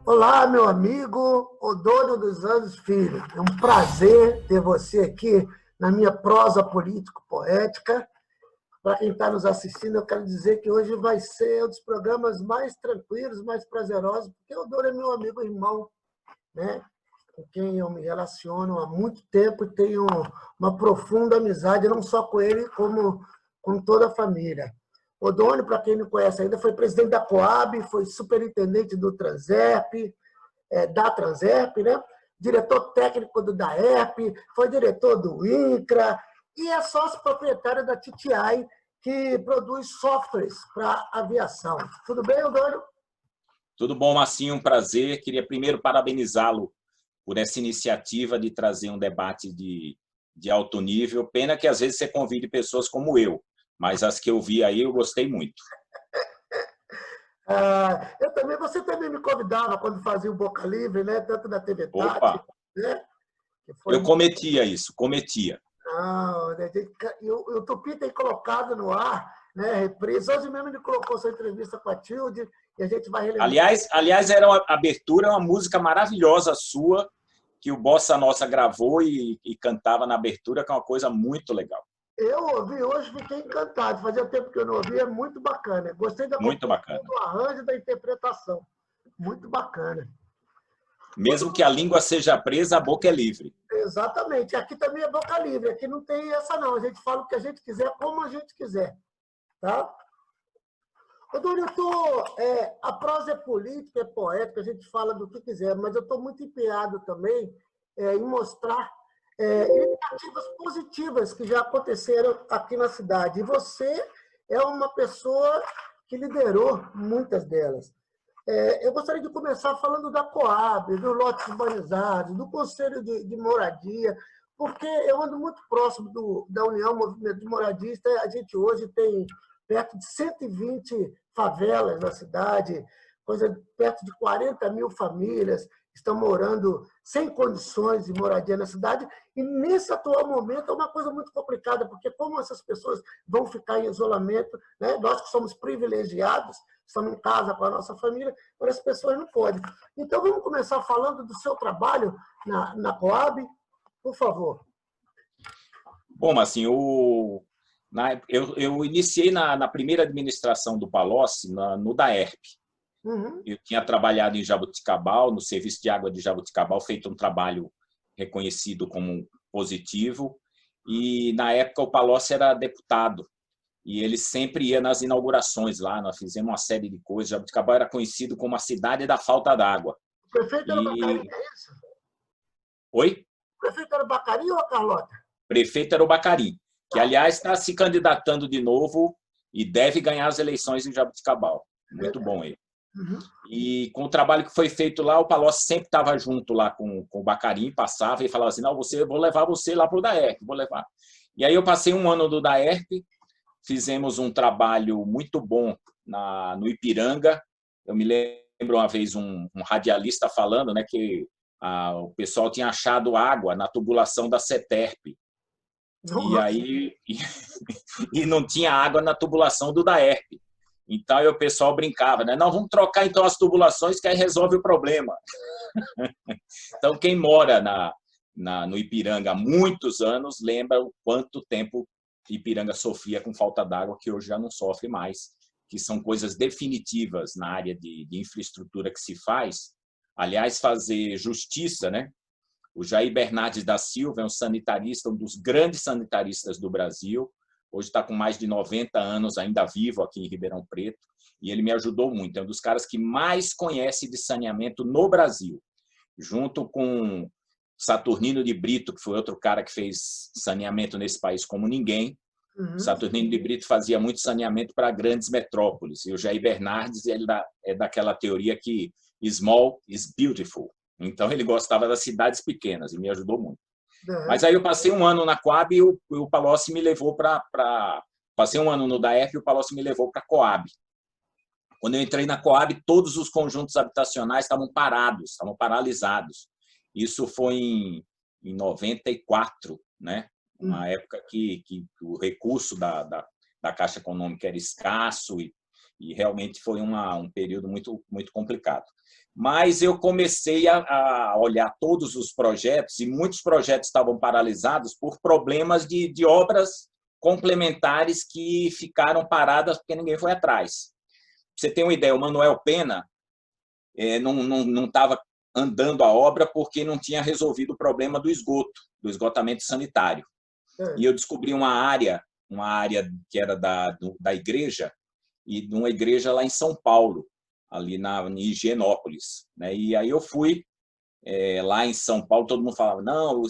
Olá, meu amigo Odônio dos Anjos Filho. É um prazer ter você aqui na minha prosa político-poética. Para quem está nos assistindo, eu quero dizer que hoje vai ser um dos programas mais tranquilos, mais prazerosos, porque o Odônio é meu amigo e irmão, né? Com quem eu me relaciono há muito tempo e tenho uma profunda amizade, não só com ele, como com toda a família. Odônio, para quem não conhece ainda, foi presidente da Coab, foi superintendente do Transerp, da Transerp, né? Diretor técnico do DAERP, foi diretor do INCRA e é sócio proprietário da TTI, que produz softwares para aviação. Tudo bem, Odônio? Tudo bom, Marcinho? Um prazer. Queria primeiro parabenizá-lo por essa iniciativa de trazer um debate de alto nível. Pena que às vezes você convide pessoas como eu, mas as que eu vi aí eu gostei muito. Você também me convidava quando fazia o Boca Livre, né? Tanto na TV Tati, Opa, né? Que foi... eu cometia isso, cometia. Não, né? E o Tupi tem colocado no ar, né? Reprise. Hoje mesmo ele colocou sua entrevista com a Tilde e a gente vai relembrar. Aliás, era uma abertura, uma música maravilhosa sua, que o Bossa Nossa gravou e cantava na abertura, que é uma coisa muito legal. Eu ouvi hoje, fiquei encantado. Fazia tempo que eu não ouvia, é muito bacana. Gostei da Muito composição, bacana. do arranjo e da interpretação. Muito bacana. Mesmo que a língua seja presa, a boca é livre. Exatamente. Aqui também é boca livre. Aqui não tem essa, não. A gente fala o que a gente quiser, como a gente quiser. Tá? Odônio, a prosa é política, é poética, a gente fala do que quiser, mas eu estou muito empenhado também em mostrar iniciativas positivas que já aconteceram aqui na cidade. E você é uma pessoa que liderou muitas delas. Eu gostaria de começar falando da Coab, dos lotes urbanizados, do Conselho de Moradia, porque eu ando muito próximo da União Movimento de Moradista. A gente hoje tem perto de 120 favelas na cidade, perto de 40 mil famílias estão morando sem condições de moradia na cidade, e nesse atual momento é uma coisa muito complicada, porque como essas pessoas vão ficar em isolamento, né? Nós que somos privilegiados, estamos em casa com a nossa família, mas as pessoas não podem. Então, vamos começar falando do seu trabalho na Coab, por favor. Bom, assim, eu iniciei na primeira administração do Palocci, no DAERP. Uhum. Eu tinha trabalhado em Jaboticabal, no serviço de água de Jaboticabal, feito um trabalho reconhecido como positivo. E, na época, o Palocci era deputado. E ele sempre ia nas inaugurações lá. Nós fizemos uma série de coisas. Jaboticabal era conhecido como a cidade da falta d'água. O prefeito era o Bacari, é isso? Oi? O prefeito era o Bacari ou a Carlota? Prefeito era o Bacari, que, aliás, está se candidatando de novo e deve ganhar as eleições em Jaboticabal. Muito bom ele. Uhum. E com o trabalho que foi feito lá, o Palocci sempre estava junto lá com o Bacari, passava e falava assim, não, vou levar você lá para o DAERP, vou levar. E aí eu passei um ano no DAERP, fizemos um trabalho muito bom no Ipiranga. Eu me lembro uma vez um radialista falando, né, que o pessoal tinha achado água na tubulação da CETERP. E aí e não tinha água na tubulação do DAERP. Então aí o pessoal brincava, né? Não, vamos trocar então as tubulações que aí resolve o problema. Então quem mora no Ipiranga há muitos anos lembra o quanto tempo Ipiranga sofria com falta d'água, que hoje já não sofre mais, que são coisas definitivas na área de infraestrutura que se faz. Aliás, fazer justiça, né? O Jair Bernardes da Silva é um sanitarista, um dos grandes sanitaristas do Brasil. Hoje está com mais de 90 anos, ainda vivo aqui em Ribeirão Preto, e ele me ajudou muito. É um dos caras que mais conhece de saneamento no Brasil, junto com Saturnino de Brito, que foi outro cara que fez saneamento nesse país como ninguém. Uhum. Saturnino de Brito fazia muito saneamento para grandes metrópoles, e o Jair Bernardes é daquela teoria que small is beautiful. Então, ele gostava das cidades pequenas e me ajudou muito. Uhum. Mas aí eu passei um ano na Coab e o Palocci me levou Passei um ano no DAERP e o Palocci me levou para a Coab. Quando eu entrei na Coab, todos os conjuntos habitacionais estavam parados, estavam paralisados. Isso foi em 94, né? Uma época que o recurso da Caixa Econômica era escasso E realmente foi um período muito complicado. Mas eu comecei a olhar todos os projetos, e muitos projetos estavam paralisados por problemas de obras complementares que ficaram paradas porque ninguém foi atrás. Pra você ter uma ideia, o Manuel Pena não estava andando a obra porque não tinha resolvido o problema do esgoto, do esgotamento sanitário. E eu descobri uma área que era da igreja, e de uma igreja lá em São Paulo, ali em Higienópolis. E aí eu fui lá em São Paulo, todo mundo falava, não,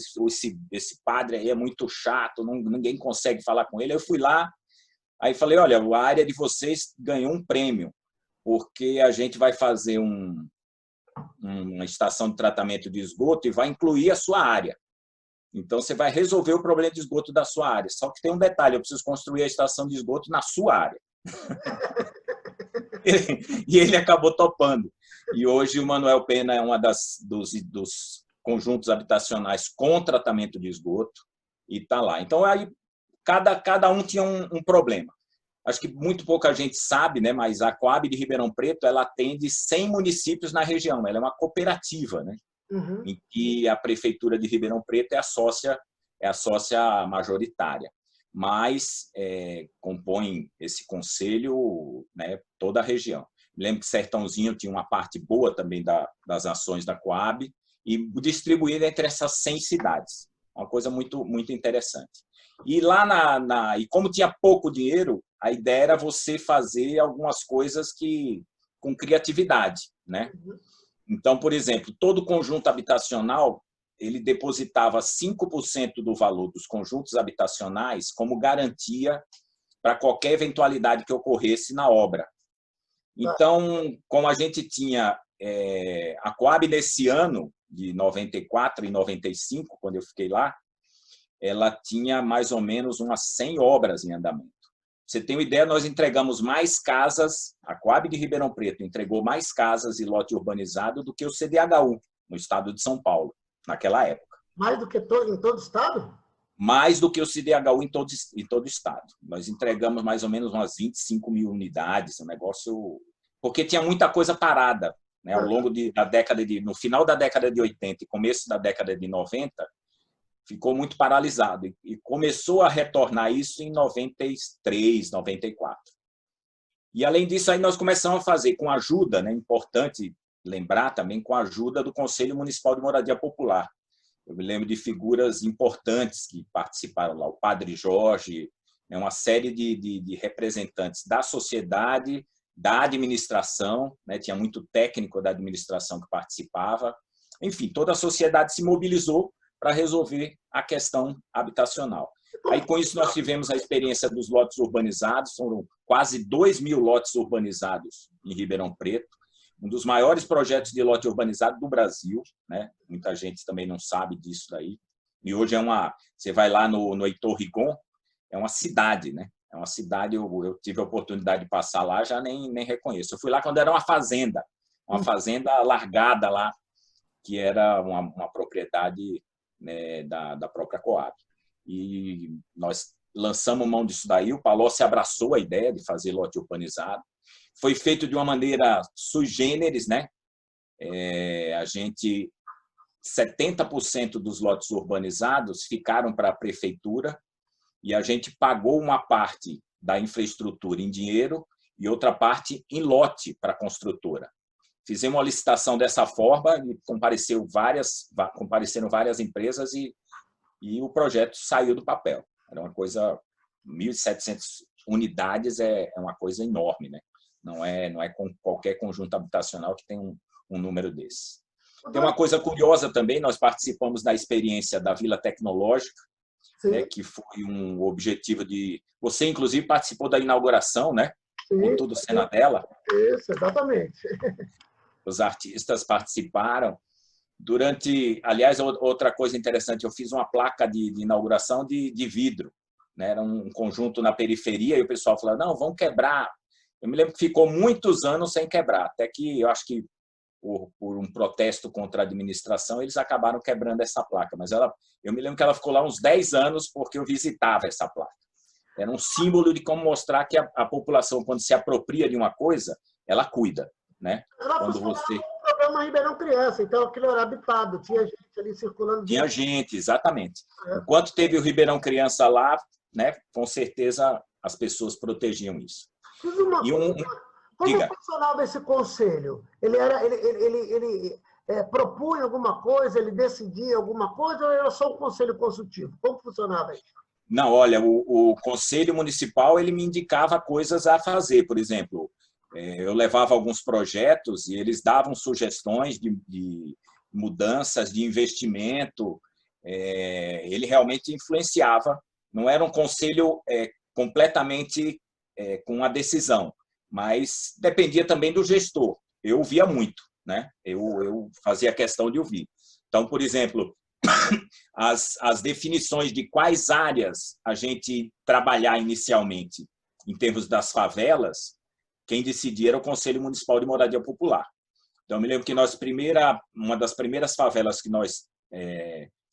esse padre aí é muito chato, ninguém consegue falar com ele. Eu fui lá, aí falei, olha, a área de vocês ganhou um prêmio, porque a gente vai fazer uma estação de tratamento de esgoto e vai incluir a sua área. Então, você vai resolver o problema de esgoto da sua área. Só que tem um detalhe, eu preciso construir a estação de esgoto na sua área. E ele acabou topando. E hoje o Manuel Pena é um dos conjuntos habitacionais com tratamento de esgoto e está lá. Então, aí, cada um tinha um problema. Acho que muito pouca gente sabe, né? Mas a Coab de Ribeirão Preto ela atende 100 municípios na região. Ela é uma cooperativa, né? Em que a Prefeitura de Ribeirão Preto é a sócia majoritária. Mas compõe esse conselho, né, toda a região. Lembro que Sertãozinho tinha uma parte boa também das ações da Coab e distribuída entre essas 100 cidades. Uma coisa muito interessante. E lá e como tinha pouco dinheiro, a ideia era você fazer algumas coisas com criatividade, né? Então, por exemplo, todo conjunto habitacional ele depositava 5% do valor dos conjuntos habitacionais como garantia para qualquer eventualidade que ocorresse na obra. Então, como a gente tinha a Coab nesse ano, de 94 e 95, quando eu fiquei lá, ela tinha mais ou menos umas 100 obras em andamento. Você tem uma ideia, nós entregamos mais casas, a Coab de Ribeirão Preto entregou mais casas e lote urbanizado do que o CDHU, no estado de São Paulo, naquela época. Mais do que em todo o estado? Mais do que o CDHU em todo o estado. Nós entregamos mais ou menos umas 25 mil unidades, um negócio... Porque tinha muita coisa parada, né? Ao longo no final da década de 80 e começo da década de 90, ficou muito paralisado e começou a retornar isso em 93, 94. E, além disso, aí nós começamos a fazer com ajuda, né, importante lembrar também, com a ajuda do Conselho Municipal de Moradia Popular. Eu me lembro de figuras importantes que participaram lá, o Padre Jorge, né, uma série de representantes da sociedade, da administração, né, tinha muito técnico da administração que participava. Enfim, toda a sociedade se mobilizou para resolver a questão habitacional. Aí, com isso, nós tivemos a experiência dos lotes urbanizados, foram quase 2.000 lotes urbanizados em Ribeirão Preto, um dos maiores projetos de lote urbanizado do Brasil, né? Muita gente também não sabe disso daí. E hoje você vai lá no Heitor Rigon, é uma cidade, né? É uma cidade, eu tive a oportunidade de passar lá, já nem reconheço. Eu fui lá quando era uma fazenda largada lá, que era uma propriedade, né, da própria Coab. E nós lançamos mão disso daí, o Palocci abraçou a ideia de fazer lote urbanizado. Foi feito de uma maneira sui generis, né? 70% dos lotes urbanizados ficaram para a prefeitura e a gente pagou uma parte da infraestrutura em dinheiro e outra parte em lote para a construtora. Fizemos uma licitação dessa forma e compareceram várias empresas e o projeto saiu do papel. Era uma coisa, 1.700 unidades é uma coisa enorme, né? Não é com qualquer conjunto habitacional que tem um número desse. Tem uma coisa curiosa também, nós participamos da experiência da Vila Tecnológica, né, que foi um objetivo de... Você, inclusive, participou da inauguração, né? Sim, com tudo cena dela. Isso, exatamente. Os artistas participaram. Aliás, outra coisa interessante, eu fiz uma placa de inauguração de vidro, né? Era um conjunto na periferia e o pessoal falou, não, vão quebrar. Eu me lembro que ficou muitos anos sem quebrar, até que eu acho que por um protesto contra a administração, eles acabaram quebrando essa placa. Mas eu me lembro que ela ficou lá uns 10 anos porque eu visitava essa placa. Era um símbolo de como mostrar que a população, quando se apropria de uma coisa, ela cuida, né? Ela Quando funcionava você... como programa Ribeirão Criança, então aquilo era habitado, tinha gente ali circulando. Tinha gente, exatamente. É. Enquanto teve o Ribeirão Criança lá, né, com certeza as pessoas protegiam isso. Diz uma E coisa, como diga. funcionava esse conselho? Ele propunha alguma coisa, ele decidia alguma coisa ou era só um conselho consultivo? Como funcionava isso? Não, olha, o Conselho Municipal ele me indicava coisas a fazer, por exemplo, eu levava alguns projetos e eles davam sugestões de mudanças, de investimento, ele realmente influenciava, não era um conselho completamente com a decisão, mas dependia também do gestor, eu ouvia muito, né? Eu fazia questão de ouvir. Então, por exemplo, as definições de quais áreas a gente trabalhar inicialmente em termos das favelas, quem decidia era o Conselho Municipal de Moradia Popular. Então, eu me lembro que uma das primeiras favelas que nós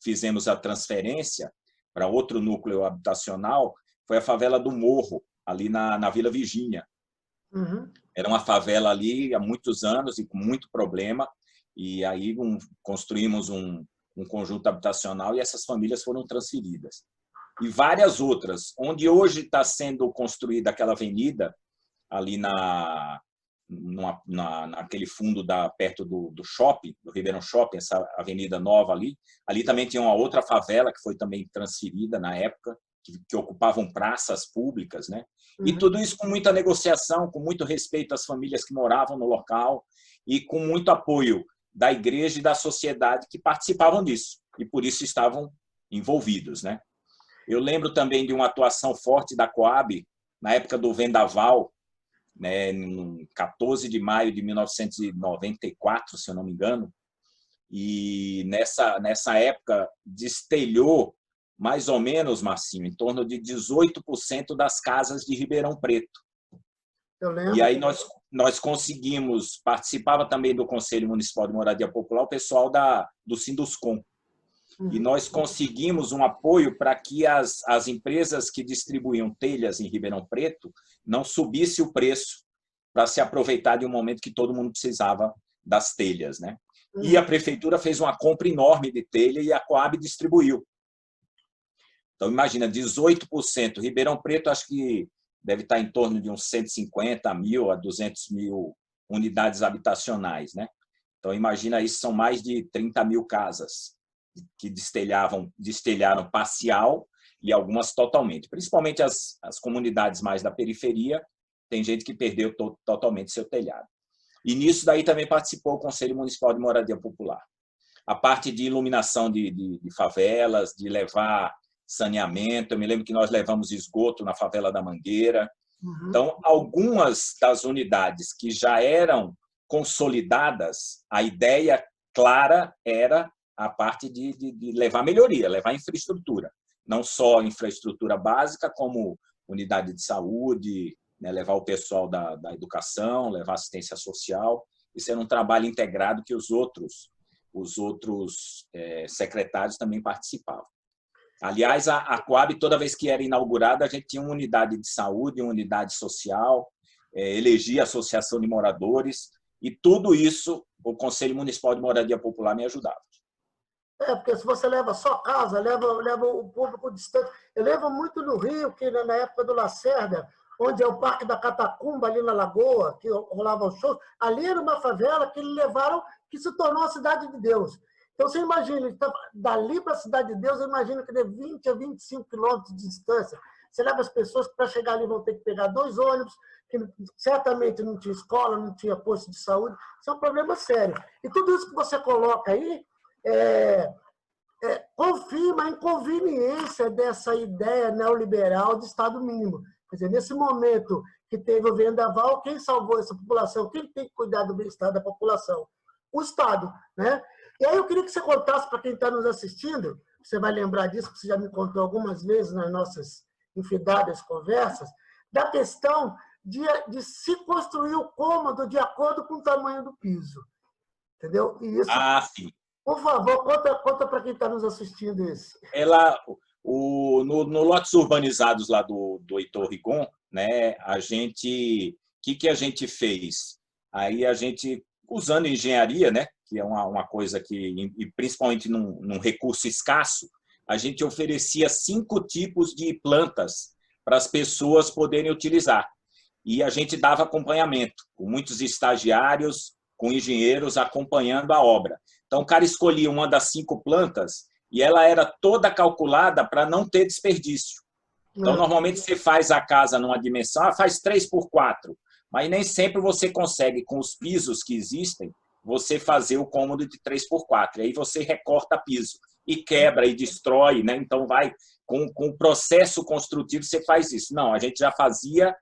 fizemos a transferência para outro núcleo habitacional foi a favela do Morro, ali na Vila Virgínia. Uhum. Era uma favela ali há muitos anos e com muito problema, e aí construímos um conjunto habitacional e essas famílias foram transferidas. E várias outras, onde hoje está sendo construída aquela avenida, ali naquele fundo perto do shopping, do Ribeirão Shopping, essa avenida nova ali também tinha uma outra favela que foi também transferida na época, que ocupavam praças públicas, né? E tudo isso com muita negociação, com muito respeito às famílias que moravam no local e com muito apoio da igreja e da sociedade que participavam disso e por isso estavam envolvidos, né? Eu lembro também de uma atuação forte da Coab na época do Vendaval, né, em 14 de maio de 1994, se eu não me engano, e nessa época destelhou mais ou menos, Marcinho, em torno de 18% das casas de Ribeirão Preto. Eu lembro. E aí nós conseguimos, participava também do Conselho Municipal de Moradia Popular, o pessoal do Sinduscom. E nós conseguimos um apoio para que as empresas que distribuíam telhas em Ribeirão Preto não subisse o preço para se aproveitar de um momento que todo mundo precisava das telhas, né? E a prefeitura fez uma compra enorme de telha e a Coab distribuiu. Então, imagina, 18%. Ribeirão Preto, acho que deve estar em torno de uns 150 mil a 200 mil unidades habitacionais, né? Então, imagina isso, são mais de 30 mil casas que destelharam parcial e algumas totalmente. Principalmente as comunidades mais da periferia, tem gente que perdeu totalmente seu telhado. E nisso daí também participou o Conselho Municipal de Moradia Popular. A parte de iluminação de favelas, de levar saneamento, eu me lembro que nós levamos esgoto na favela da Mangueira. Então, algumas das unidades que já eram consolidadas, a ideia clara era a parte de levar melhoria, levar infraestrutura. Não só infraestrutura básica, como unidade de saúde, né, levar o pessoal da educação, levar assistência social. Isso era um trabalho integrado que os outros secretários também participavam. Aliás, a Coab, toda vez que era inaugurada, a gente tinha uma unidade de saúde, uma unidade social, elegia a associação de moradores, e tudo isso o Conselho Municipal de Moradia Popular me ajudava. Porque se você leva só casa, leva o público distante. Eu levo muito no Rio, que na época do Lacerda, onde é o Parque da Catacumba, ali na Lagoa, que rolava os shows, ali era uma favela que eles levaram, que se tornou a Cidade de Deus. Então, você imagina, então, dali para a Cidade de Deus, eu imagino que de 20 a 25 quilômetros de distância. Você leva as pessoas que, para chegar ali, vão ter que pegar 2 ônibus, que certamente não tinha escola, não tinha posto de saúde. Isso é um problema sério. E tudo isso que você coloca aí confirma a inconveniência dessa ideia neoliberal de Estado mínimo. Quer dizer, nesse momento que teve o vendaval, quem salvou essa população? Quem tem que cuidar do bem-estar da população? O Estado, né? E aí eu queria que você contasse para quem está nos assistindo, você vai lembrar disso, que você já me contou algumas vezes nas nossas infindáveis conversas, da questão de se construir o cômodo de acordo com o tamanho do piso. Entendeu? E isso, sim. por favor, conta para quem está nos assistindo isso. No lotes urbanizados lá do Heitor Rigon, né, que a gente fez? Aí a gente, usando engenharia, né, que é uma coisa que, e principalmente num recurso escasso, a gente oferecia 5 tipos de plantas para as pessoas poderem utilizar. E a gente dava acompanhamento, com muitos estagiários, com engenheiros acompanhando a obra. Então, o cara escolhia uma das 5 plantas e ela era toda calculada para não ter desperdício. Então, normalmente, você faz a casa numa dimensão, faz 3x4, mas nem sempre você consegue, com os pisos que existem, você fazer o cômodo de 3x4. E aí você recorta piso e quebra e destrói, né? Então, com o processo construtivo, você faz isso. Não, a gente já fazia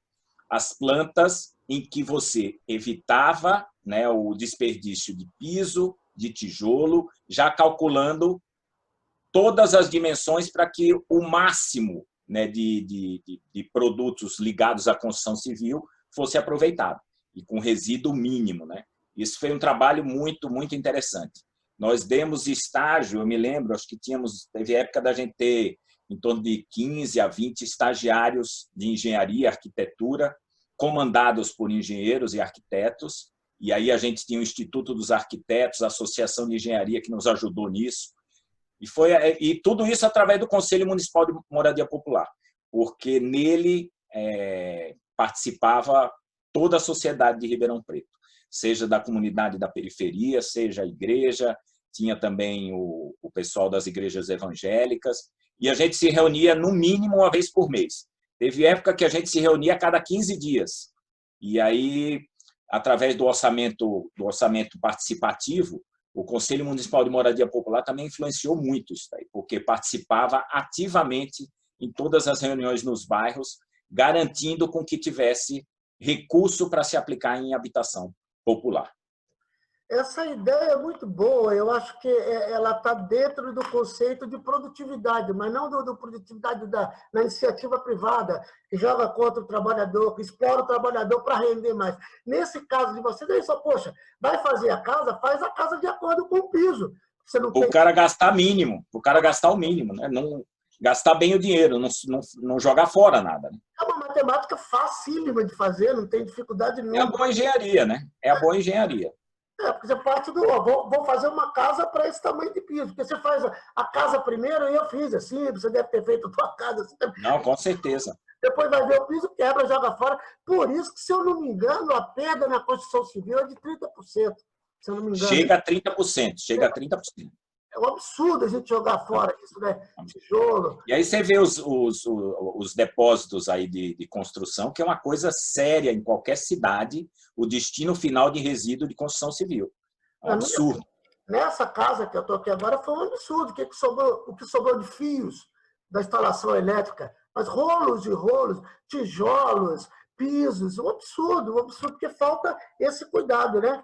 as plantas em que você evitava, né, o desperdício de piso, de tijolo, já calculando todas as dimensões para que o máximo, né, de produtos ligados à construção civil fosse aproveitado, e com resíduo mínimo, né? Isso foi um trabalho muito, muito interessante. Nós demos estágio, eu me lembro, acho que teve época da gente ter em torno de 15 a 20 estagiários de engenharia e arquitetura, comandados por engenheiros e arquitetos, e aí a gente tinha o Instituto dos Arquitetos, a Associação de Engenharia, que nos ajudou nisso, e tudo isso através do Conselho Municipal de Moradia Popular, porque nele participava toda a sociedade de Ribeirão Preto, seja da comunidade da periferia, seja a igreja, tinha também o pessoal das igrejas evangélicas, e a gente se reunia no mínimo uma vez por mês. Teve época que a gente se reunia a cada 15 dias. E aí, através do orçamento participativo, o Conselho Municipal de Moradia Popular também influenciou muito isso daí, porque participava ativamente em todas as reuniões nos bairros, garantindo com que tivesse recurso para se aplicar em habitação popular. Essa ideia é muito boa, eu acho que ela está dentro do conceito de produtividade, mas não da produtividade da iniciativa privada, que joga contra o trabalhador, que explora o trabalhador para render mais. Nesse caso de vocês, é só, poxa, vai fazer a casa, faz a casa de acordo com o piso. Você não tem... O cara gastar mínimo, o cara gastar o mínimo, né? Não gastar bem o dinheiro, não jogar fora nada. Né? É uma matemática facílima de fazer, não tem dificuldade nenhuma. É a boa engenharia, né? É a boa engenharia. Porque você parte do, vou fazer uma casa para esse tamanho de piso. Porque você faz a casa primeiro, e eu fiz assim, você deve ter feito a tua casa assim. Não, com certeza. Depois vai ver o piso, quebra, joga fora. Por isso que, se eu não me engano, a perda na construção civil é de 30%. Se eu não me engano. Chega a 30%, chega a 30%. É um absurdo a gente jogar fora isso, né? Tijolo. E aí você vê os depósitos aí de construção, que é uma coisa séria em qualquer cidade, o destino final de resíduo de construção civil. É um absurdo. Nessa casa que eu estou aqui agora foi um absurdo. O que sobrou de fios da instalação elétrica? Mas rolos e rolos, tijolos, pisos, um absurdo, porque falta esse cuidado, né?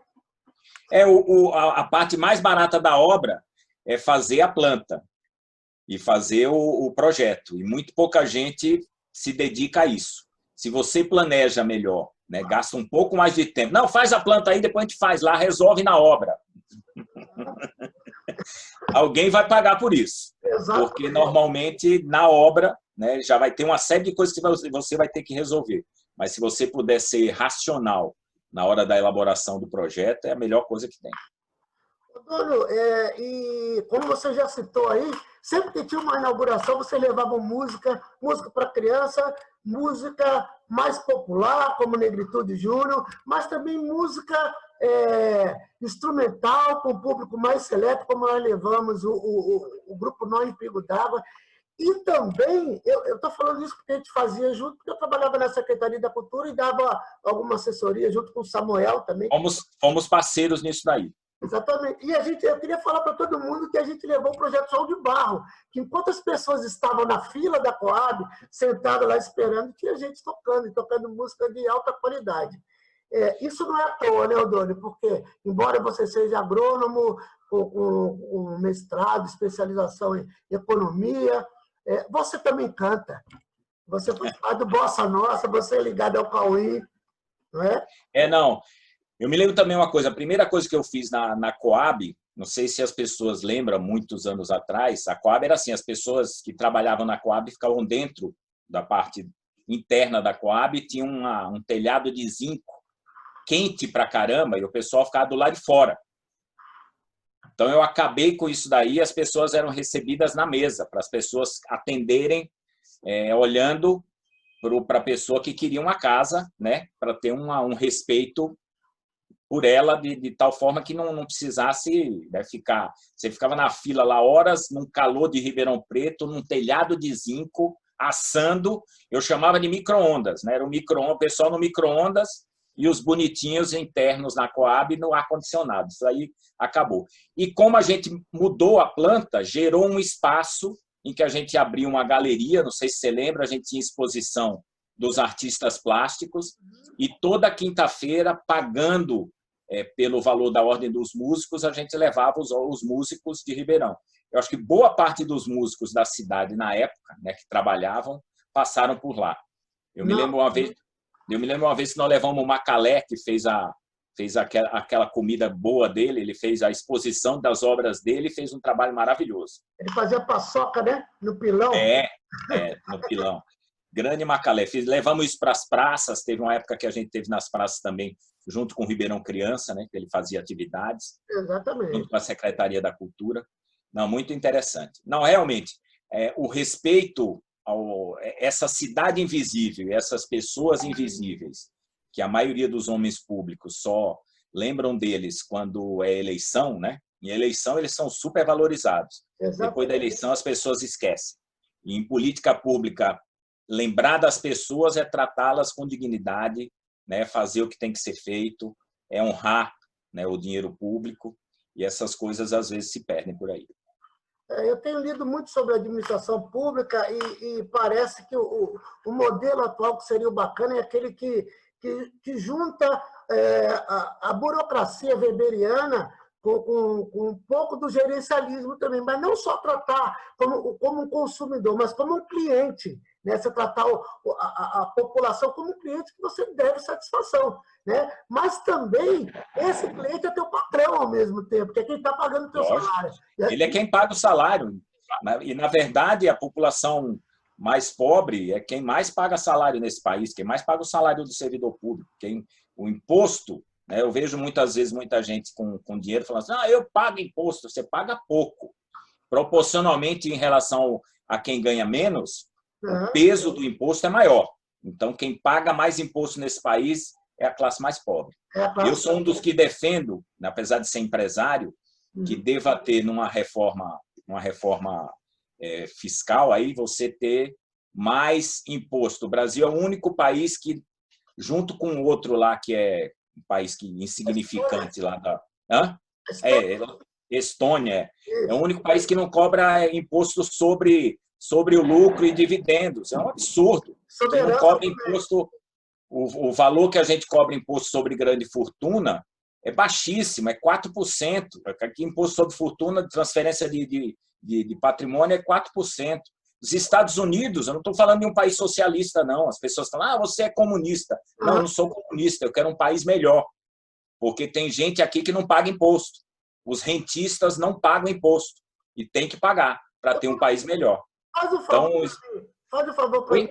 A parte mais barata da obra é fazer a planta e fazer o projeto. E muito pouca gente se dedica a isso. Se você planeja melhor, né, gasta um pouco mais de tempo. Não, faz a planta aí, depois a gente faz lá, resolve na obra. Alguém vai pagar por isso. Exatamente. Porque, normalmente, na obra, né, já vai ter uma série de coisas que você vai ter que resolver. Mas, se você puder ser racional na hora da elaboração do projeto, é a melhor coisa que tem. Antônio, e como você já citou aí, sempre que tinha uma inauguração, você levava música para criança, música mais popular, como Negritude Júnior, mas também música instrumental, com o público mais seleto, como nós levamos o Grupo Nó em Pingo d'Água. E também, eu estou falando isso porque a gente fazia junto, porque eu trabalhava na Secretaria da Cultura e dava alguma assessoria junto com o Samuel também. Fomos parceiros nisso daí. Exatamente. E eu queria falar para todo mundo que a gente levou o projeto Sol de Barro, que enquanto as pessoas estavam na fila da Coab, sentadas lá esperando, tinha gente tocando música de alta qualidade. Isso não é à toa, né, Odônio? Porque, embora você seja agrônomo, com mestrado, especialização em economia, você também canta. Você faz parte do Bossa Nossa, você é ligado ao Cauim, não é? Não. Eu me lembro também uma coisa, a primeira coisa que eu fiz na Coab, não sei se as pessoas lembram, muitos anos atrás, a Coab era assim, as pessoas que trabalhavam na Coab ficavam dentro da parte interna da Coab, tinha um telhado de zinco quente pra caramba e o pessoal ficava do lado de fora. Então, eu acabei com isso daí, as pessoas eram recebidas na mesa, para as pessoas atenderem, olhando para a pessoa que queria uma casa, né, para ter um respeito por ela, de tal forma que não precisasse, né, ficar... Você ficava na fila lá horas, num calor de Ribeirão Preto, num telhado de zinco, assando. Eu chamava de micro-ondas, né? Era o pessoal no micro-ondas e os bonitinhos internos na Coab no ar-condicionado. Isso aí acabou. E como a gente mudou a planta, gerou um espaço em que a gente abriu uma galeria, não sei se você lembra, a gente tinha exposição dos artistas plásticos, e toda quinta-feira, pagando pelo valor da Ordem dos Músicos, a gente levava os músicos de Ribeirão. Eu acho que boa parte dos músicos da cidade, na época, né, que trabalhavam, passaram por lá. Eu me lembro uma vez que nós levamos o Macalé, que fez aquela comida boa dele, ele fez a exposição das obras dele e fez um trabalho maravilhoso. Ele fazia paçoca, né? No pilão. No pilão. Grande Macalé. Levamos isso para as praças, teve uma época que a gente teve nas praças também, junto com o Ribeirão Criança, né, que ele fazia atividades. Exatamente. Junto com a Secretaria da Cultura. Não, muito interessante. Não, realmente, o respeito essa cidade invisível, essas pessoas invisíveis, que a maioria dos homens públicos só lembram deles quando é eleição, né? Em eleição eles são super valorizados. Exatamente. Depois da eleição as pessoas esquecem. E em política pública, lembrar das pessoas é tratá-las com dignidade, né? Fazer o que tem que ser feito, é honrar, né, o dinheiro público, e essas coisas às vezes se perdem por aí. Eu tenho lido muito sobre a administração pública e parece que o modelo atual que seria o bacana é aquele que junta a burocracia weberiana com um pouco do gerencialismo também, mas não só tratar como um consumidor, mas como um cliente, né? Você tratar a população como um cliente que você deve satisfação, né? Mas também esse cliente é teu patrão ao mesmo tempo, que é quem está pagando o teu salário. Ele é quem paga o salário. E, na verdade, a população mais pobre é quem mais paga salário nesse país, quem mais paga o salário do servidor público, o imposto, né? Eu vejo muitas vezes muita gente com dinheiro falando assim, eu pago imposto. Você paga pouco. Proporcionalmente, em relação a quem ganha menos, o peso do imposto é maior. Então, quem paga mais imposto nesse país é a classe mais pobre. Eu sou um dos que defendo, apesar de ser empresário, que deva ter numa reforma fiscal, aí você ter mais imposto. O Brasil é o único país que, junto com o outro lá, que é um país insignificante lá da... Estônia, é o único país que não cobra imposto sobre o lucro e dividendos. É um absurdo. Que não cobra imposto... O valor que a gente cobra imposto sobre grande fortuna é baixíssimo, é 4%. Aqui, imposto sobre fortuna, transferência de patrimônio é 4%. Os Estados Unidos, eu não estou falando de um país socialista, não. As pessoas falam, você é comunista. Não, eu não sou comunista, eu quero um país melhor. Porque tem gente aqui que não paga imposto. Os rentistas não pagam imposto. E tem que pagar para ter um país melhor. Faz o favor para mim.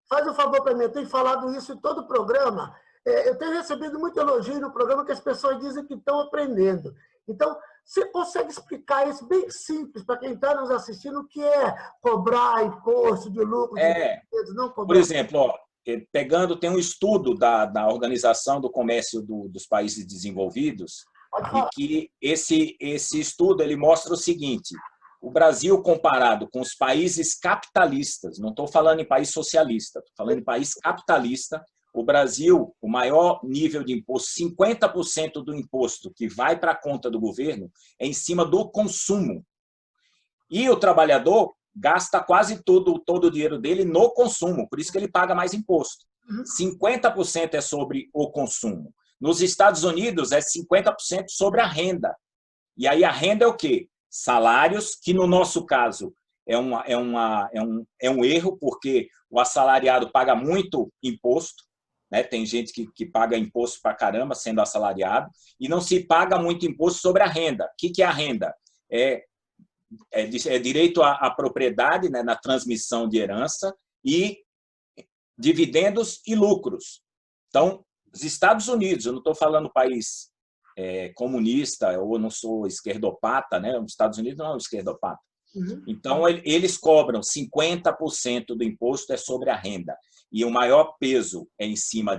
Faz um favor para mim, eu tenho falado isso em todo o programa. Eu tenho recebido muito elogio no programa que as pessoas dizem que estão aprendendo. Então, você consegue explicar isso bem simples para quem está nos assistindo, o que é cobrar imposto de lucro, não cobrar? Por exemplo, tem um estudo da Organização do Comércio dos Países Desenvolvidos, e que esse estudo ele mostra o seguinte: o Brasil, comparado com os países capitalistas, não estou falando em país socialista, estou falando em país capitalista, o Brasil, o maior nível de imposto, 50% do imposto que vai para a conta do governo é em cima do consumo. E o trabalhador gasta quase todo o dinheiro dele no consumo, por isso que ele paga mais imposto. 50% é sobre o consumo. Nos Estados Unidos, é 50% sobre a renda. E aí a renda é o quê? Salários, que no nosso caso é um erro, porque o assalariado paga muito imposto, né? Tem gente que paga imposto para caramba sendo assalariado e não se paga muito imposto sobre a renda. O que é a renda? É direito à propriedade, né, na transmissão de herança e dividendos e lucros. Então, os Estados Unidos, eu não estou falando país comunista, ou não sou esquerdopata, né? Os Estados Unidos não é um esquerdopata. Então, eles cobram 50% do imposto é sobre a renda. E o maior peso é em cima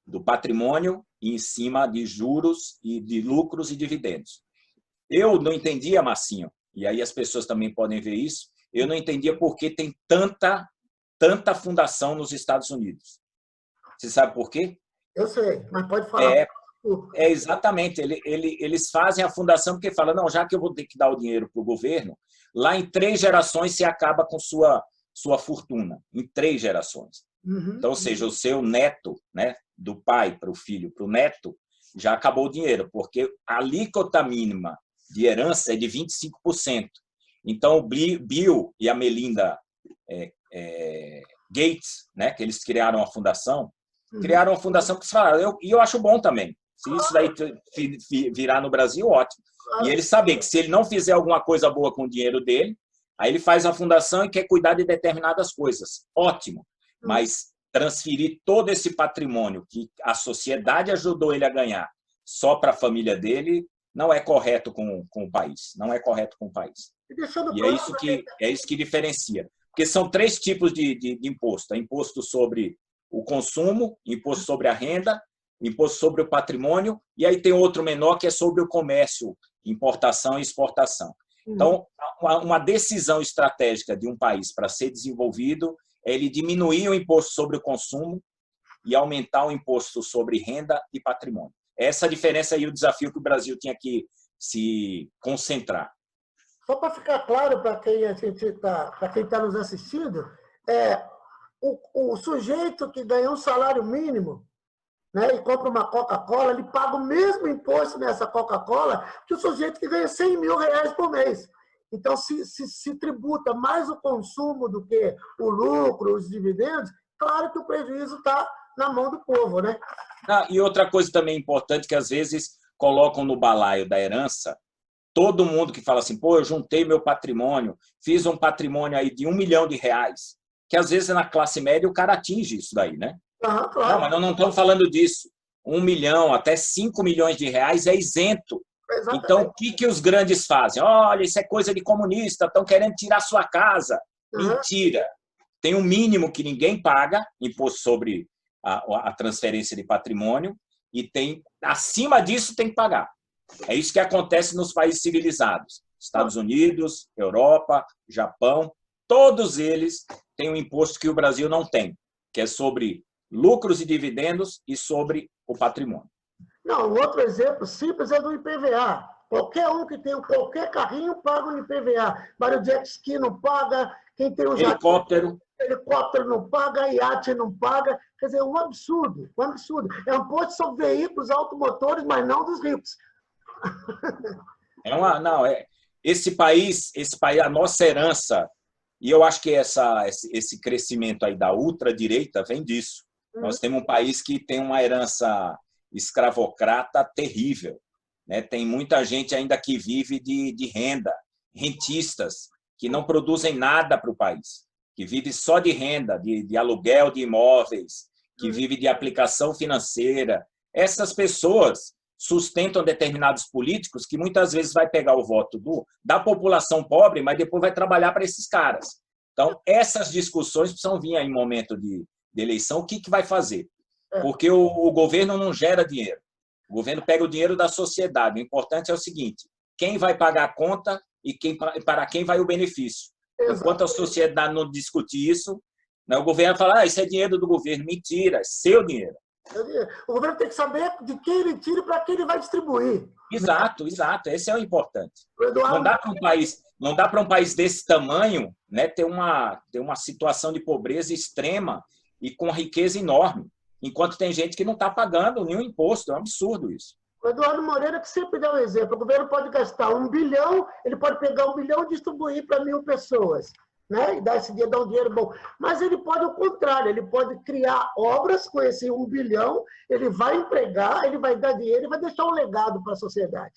do patrimônio e em cima de juros e de lucros e dividendos. Eu não entendia, Marcinho, e aí as pessoas também podem ver isso, eu não entendia por que tem tanta fundação nos Estados Unidos. Você sabe por quê? Eu sei, mas pode falar. Exatamente. Eles fazem a fundação porque falam, não, já que eu vou ter que dar o dinheiro para o governo, lá em 3 gerações você acaba com sua fortuna, em 3 gerações. Então, ou seja, o seu neto, né, do pai para o filho, para o neto, já acabou o dinheiro, porque a alíquota mínima de herança é de 25%. Então, o Bill e a Melinda Gates, né, que eles criaram a fundação porque eles falaram, e eu acho bom também. Se isso daí virar no Brasil, ótimo. E ele sabe que se ele não fizer alguma coisa boa com o dinheiro dele, aí ele faz a fundação e quer cuidar de determinadas coisas. Ótimo. Mas transferir todo esse patrimônio que a sociedade ajudou ele a ganhar só para a família dele não é correto com o país. Não é correto com o país. E é isso que diferencia. Porque são 3 tipos de imposto. Imposto sobre o consumo, imposto sobre a renda, imposto sobre o patrimônio, e aí tem outro menor que é sobre o comércio, importação e exportação. Então, uma decisão estratégica de um país para ser desenvolvido é ele diminuir o imposto sobre o consumo e aumentar o imposto sobre renda e patrimônio. Essa diferença aí, o desafio que o Brasil tinha que se concentrar. Só para ficar claro para quem está nos assistindo, o sujeito que ganha um salário mínimo, né, e compra uma Coca-Cola, ele paga o mesmo imposto nessa Coca-Cola que o sujeito que ganha 100 mil reais por mês. Então, se tributa mais o consumo do que o lucro, os dividendos, claro que o prejuízo está na mão do povo, né? E outra coisa também importante que às vezes colocam no balaio da herança, todo mundo que fala assim, pô, eu juntei meu patrimônio, fiz um patrimônio aí de R$1 milhão, que às vezes na classe média o cara atinge isso daí, né? Claro. Não, mas não estamos falando disso. 1 milhão, até 5 milhões de reais é isento. Exatamente. Então, o que os grandes fazem? Olha, isso é coisa de comunista, estão querendo tirar sua casa. Mentira. Tem um mínimo que ninguém paga, imposto sobre a transferência de patrimônio, e acima disso tem que pagar. É isso que acontece nos países civilizados. Estados Unidos, Europa, Japão, todos eles têm um imposto que o Brasil não tem, que é sobre lucros e dividendos e sobre o patrimônio. Não, um outro exemplo simples é do IPVA. Qualquer um que tem qualquer carrinho paga o IPVA. Mas o jet ski não paga, quem tem um helicóptero não paga, iate não paga. Quer dizer, um absurdo, um absurdo. É um imposto sobre veículos automotores, mas não dos ricos. Esse país, a nossa herança, e eu acho que esse crescimento aí da ultradireita vem disso. Nós temos um país que tem uma herança escravocrata terrível, né? Tem muita gente ainda que vive de renda, rentistas, que não produzem nada para o país, que vive só de renda, de aluguel de imóveis, que vive de aplicação financeira. Essas pessoas sustentam determinados políticos que muitas vezes vai pegar o voto da população pobre, mas depois vai trabalhar para esses caras. Então, essas discussões precisam vir em momento de eleição. O que vai fazer? Porque o governo não gera dinheiro. O governo pega o dinheiro da sociedade. O importante é o seguinte, quem vai pagar a conta e para quem vai o benefício. Enquanto a sociedade não discutir isso, né, o governo fala, isso é dinheiro do governo. Mentira, é seu dinheiro. O governo tem que saber de quem ele tira e para quem ele vai distribuir. Exato. Esse é o importante. Não dá para um país desse tamanho, né, ter uma situação de pobreza extrema e com riqueza enorme, enquanto tem gente que não está pagando nenhum imposto. É um absurdo isso. O Eduardo Moreira que sempre dá um exemplo. O governo pode gastar 1 bilhão, ele pode pegar 1 bilhão e distribuir para 1.000 pessoas. né? E dar esse dinheiro, dar um dinheiro bom. Mas ele pode o contrário, ele pode criar obras com esse 1 bilhão, ele vai empregar, ele vai dar dinheiro e vai deixar um legado para a sociedade.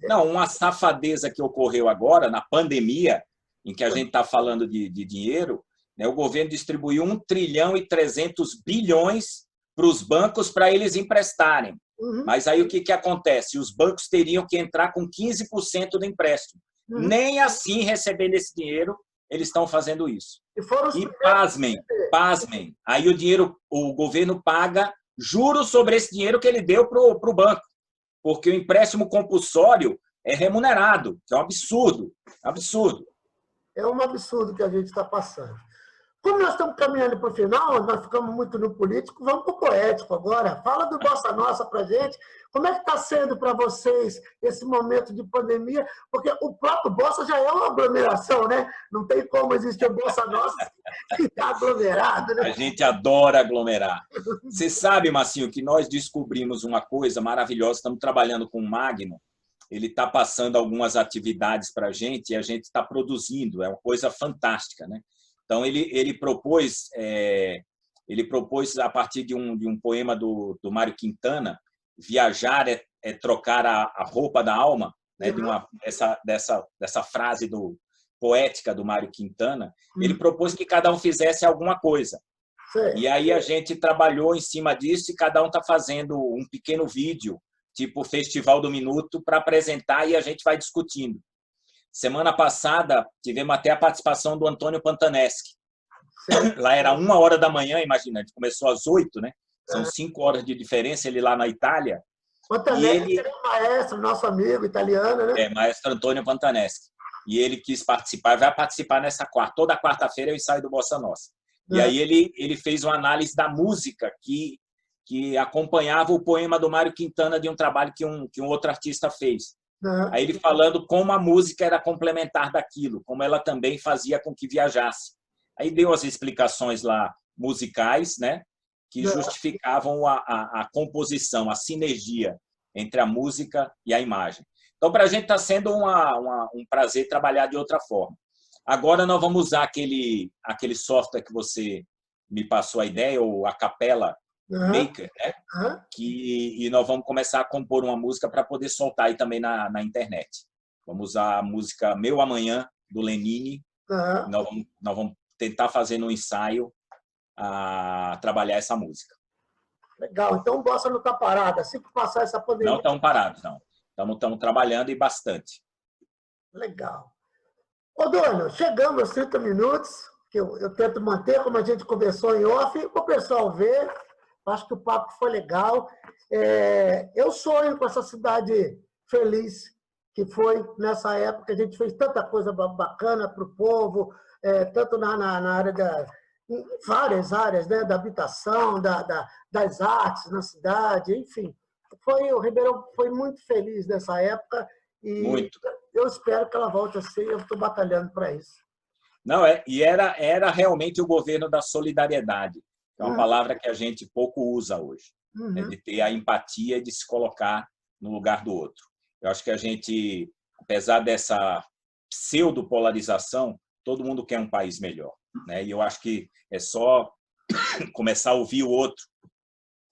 Não, uma safadeza que ocorreu agora, na pandemia, em que a gente está falando de dinheiro, né, o governo distribuiu 1 trilhão e 300 bilhões para os bancos para eles emprestarem. Mas aí o que acontece? Os bancos teriam que entrar com 15% do empréstimo. Nem assim, recebendo esse dinheiro, eles estão fazendo isso. E pasmem, aí o governo paga juros sobre esse dinheiro que ele deu para o banco, porque o empréstimo compulsório é remunerado, que é um absurdo, absurdo. É um absurdo que a gente está passando. Como nós estamos caminhando para o final, nós ficamos muito no político, vamos para o poético agora. Fala do Bossa Nossa para a gente. Como é que está sendo para vocês esse momento de pandemia? Porque o próprio Bossa já é uma aglomeração, né? Não tem como existir o Bossa Nossa que está aglomerado, né? A gente adora aglomerar. Você sabe, Marcinho, que nós descobrimos uma coisa maravilhosa, estamos trabalhando com o Magno, ele está passando algumas atividades para a gente e a gente está produzindo, é uma coisa fantástica, né? Então, ele propôs, a partir de um poema do Mário Quintana, viajar é trocar a roupa da alma, né? dessa frase poética do Mário Quintana, ele propôs que cada um fizesse alguma coisa. Sim. E aí a gente trabalhou em cima disso e cada um está fazendo um pequeno vídeo, tipo Festival do Minuto, para apresentar e a gente vai discutindo. Semana passada, tivemos até a participação do Antônio Pantaneschi. Sim. Lá era 1h da manhã, imagina, a gente começou às 8, né? São 5 horas de diferença, ele lá na Itália. Pantaneschi é maestro, nosso amigo italiano, né? Maestro Antônio Pantaneschi. E ele quis participar, vai participar nessa quarta. Toda quarta-feira é o ensaio do Bossa Nossa. E aí ele fez uma análise da música que acompanhava o poema do Mário Quintana de um trabalho que um outro artista fez. Aí ele falando como a música era complementar daquilo, como ela também fazia com que viajasse. Aí deu as explicações lá musicais, né, que justificavam a composição, a sinergia entre a música e a imagem. Então, para a gente está sendo um prazer trabalhar de outra forma. Agora nós vamos usar aquele software que você me passou a ideia, ou a Capela Maker, né? E nós vamos começar a compor uma música para poder soltar aí também na internet. Vamos usar a música Meu Amanhã, do Lenine. Nós vamos tentar fazer um ensaio a trabalhar essa música. Legal. Então o Bossa não está parado. Assim que passar essa pandemia... Não estamos parados, não. Estamos trabalhando e bastante. Legal. Ô, Dônio, chegamos aos 30 minutos, que eu tento manter, como a gente conversou em off, para o pessoal ver. Acho que o papo foi legal. Eu sonho com essa cidade feliz que foi nessa época. A gente fez tanta coisa bacana para o povo, tanto na área em várias áreas, né? Da habitação, das artes na cidade, enfim. O Ribeirão foi muito feliz nessa época e muito. Eu espero que ela volte a ser. Eu estou batalhando para isso. Não, e era realmente o governo da solidariedade. É uma palavra que a gente pouco usa hoje, né? De ter a empatia e de se colocar no lugar do outro. Eu acho que a gente, apesar dessa pseudopolarização, todo mundo quer um país melhor, né? E eu acho que é só começar a ouvir o outro,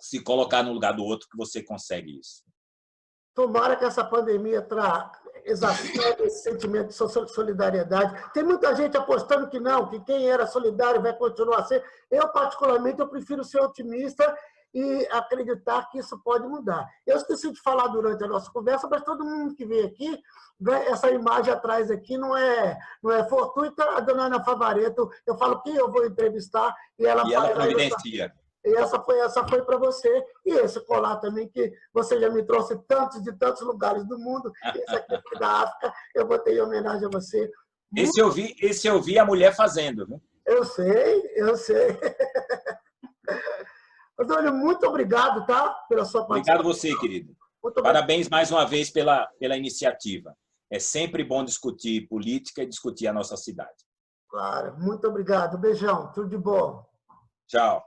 se colocar no lugar do outro, que você consegue isso. Tomara que essa pandemia exacerbe esse sentimento de solidariedade. Tem muita gente apostando que não, que quem era solidário vai continuar a ser. Eu, particularmente, eu prefiro ser otimista e acreditar que isso pode mudar. Eu esqueci de falar durante a nossa conversa, mas todo mundo que vem aqui, essa imagem atrás aqui não é fortuita. A dona Ana Favaretto, eu falo que eu vou entrevistar e ela providencia. E essa foi para você. E esse colar também, que você já me trouxe de tantos lugares do mundo. Esse aqui foi da África. Eu botei em homenagem a você. Esse eu vi a mulher fazendo, viu? Eu sei. Antônio, muito obrigado, tá? Pela sua participação. Obrigado você, querido. Parabéns mais uma vez pela iniciativa. É sempre bom discutir política e discutir a nossa cidade. Claro, muito obrigado. Beijão, tudo de bom. Tchau.